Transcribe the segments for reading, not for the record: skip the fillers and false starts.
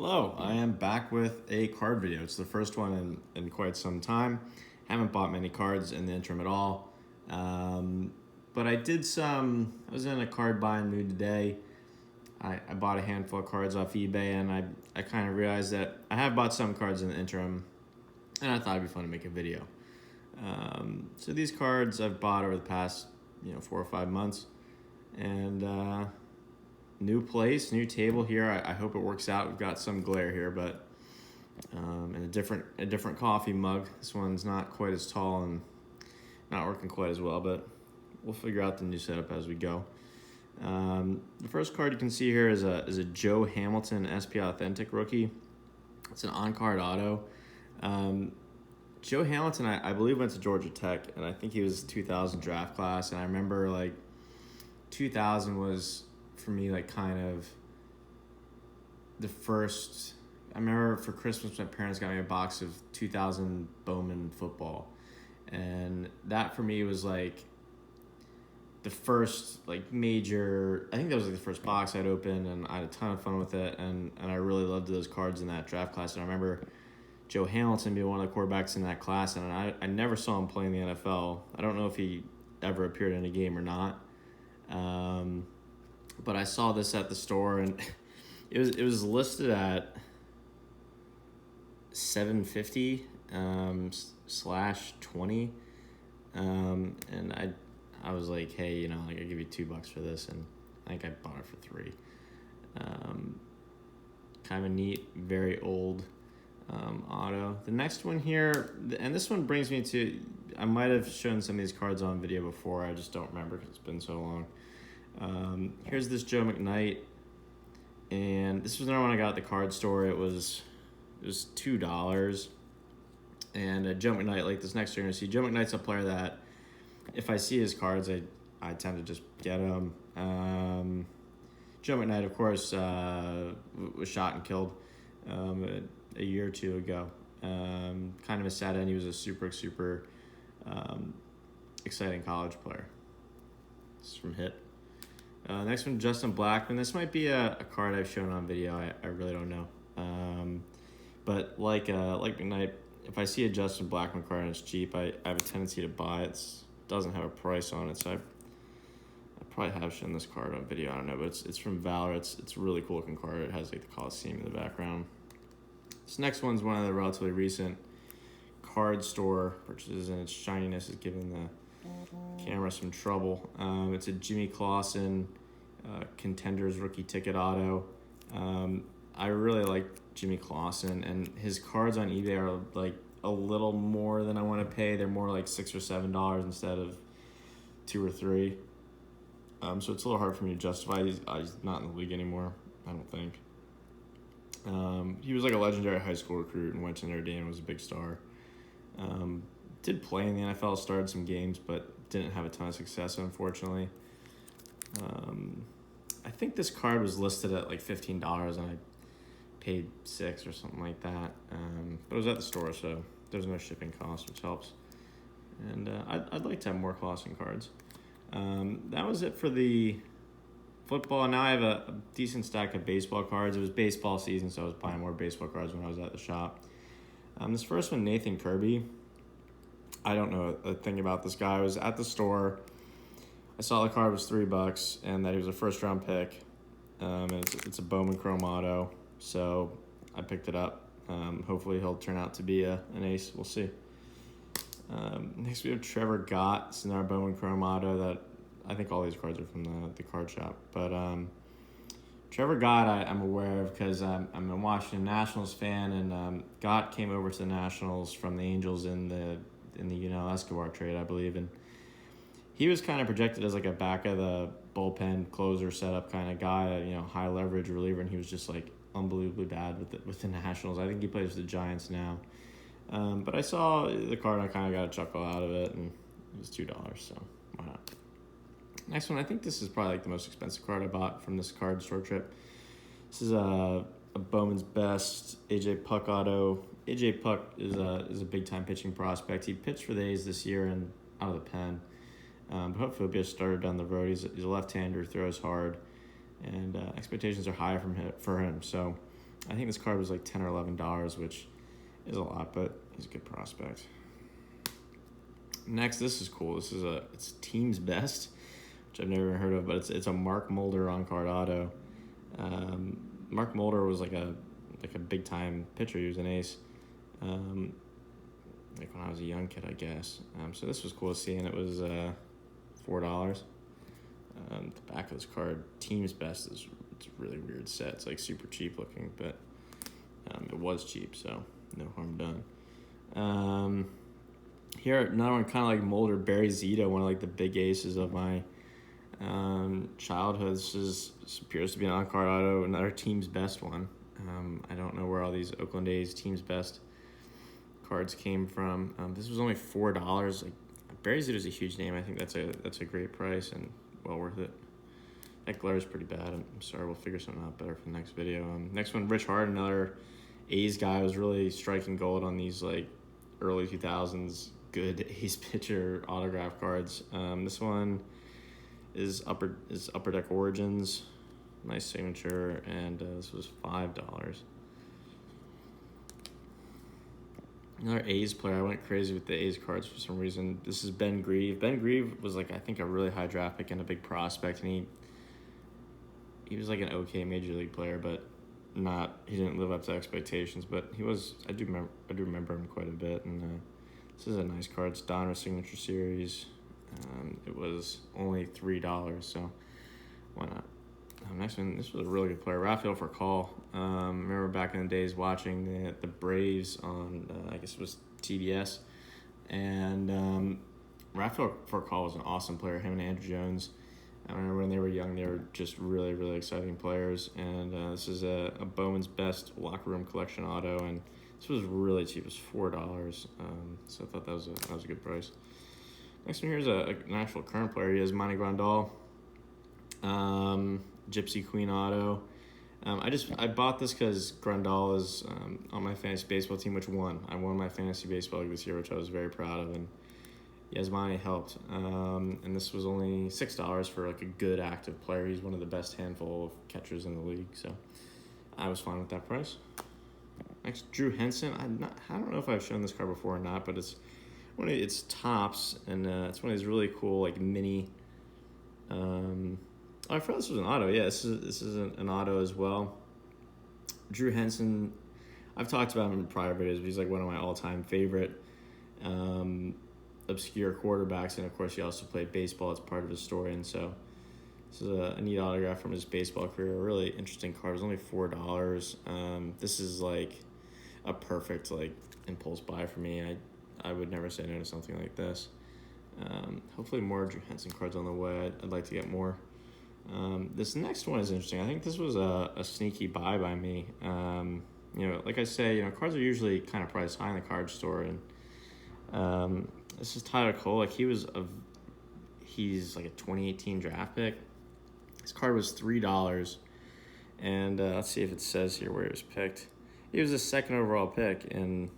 Hello, I am back with a card video. It's the first one in quite some time. Haven't bought many cards in the interim at all. But I was in a card buying mood today. I bought a handful of cards off eBay, and I kind of realized that I have bought some cards in the interim, and I thought it'd be fun to make a video. So these cards I've bought over the past 4 or 5 months, and new place, new table here. I hope it works out. We've got some glare here, but and a different coffee mug. This one's not quite as tall and not working quite as well, but we'll figure out the new setup as we go. The first card you can see here is a Joe Hamilton SP Authentic rookie. It's an on-card auto. Joe Hamilton, I believe, went to Georgia Tech, and I think he was 2000 draft class. And I remember 2000 was for me kind of the first. I remember for Christmas my parents got me a box of 2000 Bowman football, and that for me was the first major. I think that was the first box I'd opened, and I had a ton of fun with it, and I really loved those cards in that draft class. And I remember Joe Hamilton being one of the quarterbacks in that class, and I never saw him play in the NFL. I don't know if he ever appeared in a game or not. But I saw this at the store, and it was listed at $750 /20, and I was like, hey, I'll give you $2 for this, and I think I bought it for $3. Kind of a neat, very old auto. The next one here, and this one brings me to, I might have shown some of these cards on video before, I just don't remember because it's been so long. Here's this Joe McKnight, and this was another one I got at the card store. It was $2, and Joe McKnight, this next year, you're gonna see Joe McKnight's a player that if I see his cards, I tend to just get him. Joe McKnight, of course, was shot and killed a year or two ago. Kind of a sad end. He was a super exciting college player. This is from Hit. Next one, Justin Blackman. This might be a card I've shown on video. I really don't know. But like McKnight, if I see a Justin Blackman card and it's cheap, I have a tendency to buy it. It doesn't have a price on it, so I probably have shown this card on video. I don't know, but it's from Valor. It's a really cool looking card. It has the Coliseum in the background. This next one's one of the relatively recent card store purchases, and its shininess is giving the camera some trouble. It's a Jimmy Clausen Contenders rookie ticket auto. I really like Jimmy Clausen, and his cards on eBay are a little more than I want to pay. They're more $6 or $7 instead of $2 or $3. So it's a little hard for me to justify. He's not in the league anymore, I don't think. He was a legendary high school recruit and went to Notre Dame and was a big star. Did play in the NFL, started some games, but didn't have a ton of success, unfortunately. I think this card was listed at $15, and I paid $6 or something like that. But it was at the store, so there's no shipping cost, which helps. And I'd like to have more Clausen cards. That was it for the football. Now I have a decent stack of baseball cards. It was baseball season, so I was buying more baseball cards when I was at the shop. This first one, Nathan Kirby. I don't know a thing about this guy. I was at the store. I saw the card was $3 and that he was a first-round pick. And it's a Bowman Chrome auto, so I picked it up. Hopefully he'll turn out to be an ace. We'll see. Next we have Trevor Gott. It's another Bowman Chrome auto that I think all these cards are from the card shop. But Trevor Gott I'm aware of because I'm a Washington Nationals fan, and Gott came over to the Nationals from the Angels in the Escobar trade, I believe, and he was kind of projected as a back of the bullpen closer setup kind of guy, high leverage reliever, and he was just unbelievably bad with the Nationals. I think he plays with the Giants now. But I saw the card, and I kind of got a chuckle out of it, and it was $2, so why not? Next one, I think this is probably the most expensive card I bought from this card store trip. This is a Bowman's Best AJ Puck auto. AJ Puck is a big-time pitching prospect. He pitched for the A's this year and out of the pen. But hopefully he'll be a starter down the road. He's a left-hander, throws hard, and expectations are high for him. So I think this card was like $10 or $11, which is a lot, but he's a good prospect. Next, this is cool. It's Team's Best, which I've never heard of, but it's a Mark Mulder on-card auto. Mark Mulder was like a big time pitcher. He was an ace, like when I was a young kid, I guess. So this was cool to see, and it was $4. The back of this card, Team's Best, it's a really weird set. It's like super cheap looking, but it was cheap, so no harm done. Here, another one kind of like Mulder, Barry Zito, one of like the big aces of my childhood. This appears to be an on-card auto, another Team's Best one. I don't know where all these Oakland A's Team's Best cards came from. This was only $4. Like Barry Zito's a huge name. I think that's a great price and well worth it. That glare is pretty bad. I'm sorry. We'll figure something out better for the next video. Next one, Rich Hart, another A's guy, was really striking gold on these like early 2000s good A's pitcher autograph cards. This one is Upper Deck Origins, nice signature, and this was $5. Another A's player. I went crazy with the A's cards for some reason. This is Ben Grieve. Ben Grieve was like, I think, a really high draft pick and a big prospect, and he was like an okay major league player, but he didn't live up to expectations. But he was. I do remember him quite a bit, and this is a nice card. It's Donruss Signature Series. It was only $3, so why not? Next one, this was a really good player, Rafael Furcal. Remember back in the days watching the Braves on, I guess it was TBS, and Rafael Furcal was an awesome player, him and Andrew Jones. I remember when they were young, they were just really, really exciting players, and this is a Bowman's Best locker room collection auto, and this was really cheap. It was $4, so I thought that was a good price. Next one here is an actual current player. He has Manny Grandal. Gypsy Queen auto. I bought this because Grandal is on my fantasy baseball team, which won. I won my fantasy baseball league this year, which I was very proud of, and Yasmani helped. And this was only $6 for like a good active player. He's one of the best handful of catchers in the league, so I was fine with that price. Next, Drew Henson. I don't know if I've shown this card before or not, but it's Topps, and it's one of these really cool like mini. I forgot this was an auto. Yeah, this is an auto as well. Drew Henson, I've talked about him in prior videos, but he's like one of my all-time favorite obscure quarterbacks, and of course he also played baseball. It's part of his story, and so this is a neat autograph from his baseball career. A really interesting card. It was only $4. This is like a perfect like impulse buy for me. I would never say no to something like this. Hopefully more Drew Henson cards on the way. I'd like to get more. This next one is interesting. I think this was a sneaky buy by me. Like I say, cards are usually kind of priced high in the card store, and this is Tyler Cole. Like he's like a 2018 draft pick. This card was $3, and let's see if it says here where he was picked. He was the second overall pick, and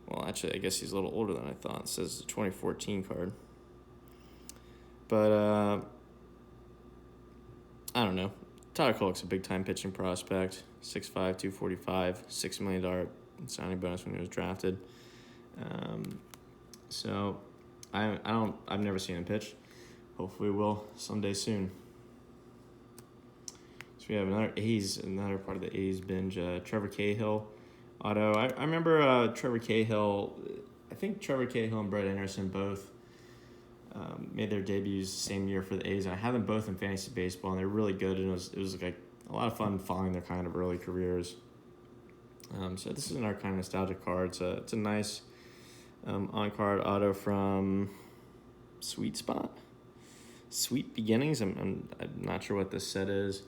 well, actually, I guess he's a little older than I thought. It says the 2014 card, but I don't know. Tyler Collick's a big-time pitching prospect. 6'5", 245, $6 million signing bonus when he was drafted. So I've never seen him pitch. Hopefully we'll someday soon. So we have another part of the A's binge. Trevor Cahill auto. I remember Trevor Cahill. I think Trevor Cahill and Brett Anderson both made their debuts the same year for the A's, and I had them both in fantasy baseball, and they're really good, and it was like a lot of fun following their kind of early careers. So this is another kind of nostalgic card. It's a nice on-card auto from Sweet Beginnings. I'm not sure what this set is,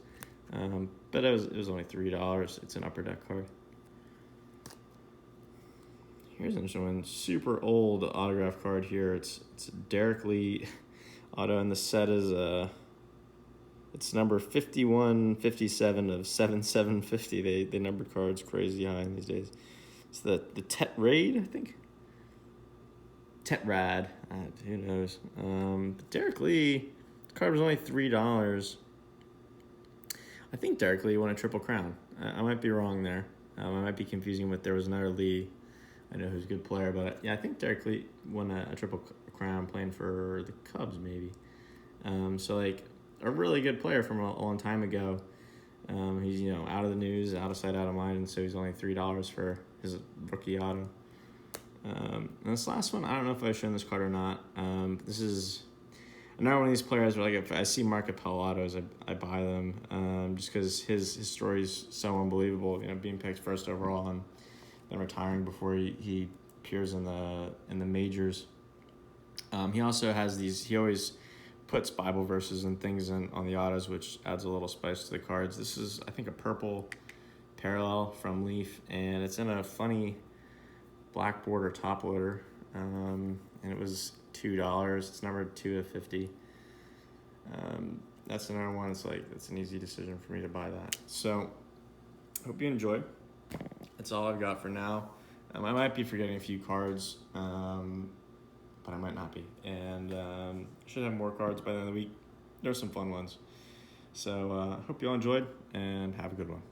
but it was only $3. It's an Upper Deck card. Here's an interesting one. Super old autograph card here. It's Derek Lee auto, and the set is it's number 5157 of 7750. They numbered cards crazy high in these days. It's the Tetrade, I think. Tetrad. Who knows? But Derek Lee, the card was only $3. I think Derek Lee won a Triple Crown. I might be wrong there. I might be confusing with there was another Lee. I know who's a good player, but yeah, I think Derek Lee won a triple crown playing for the Cubs, maybe. So like a really good player from a long time ago. He's out of the news, out of sight, out of mind, and so he's only $3 for his rookie auto. And this last one, I don't know if I've shown this card or not. This is another one of these players where, like, if I see Mark Appel autos, I buy them just because his story is so unbelievable. Being picked first overall and then retiring before he appears in the majors. He also has these. He always puts Bible verses and things on the autos, which adds a little spice to the cards. This is, I think, a purple parallel from Leaf, and it's in a funny black border top loader, and it was $2. It's numbered 2/50. That's another one. It's an easy decision for me to buy that. So, hope you enjoyed. That's all I've got for now. I might be forgetting a few cards, but I might not be. And should have more cards by the end of the week. There's some fun ones. So, hope you all enjoyed, and have a good one.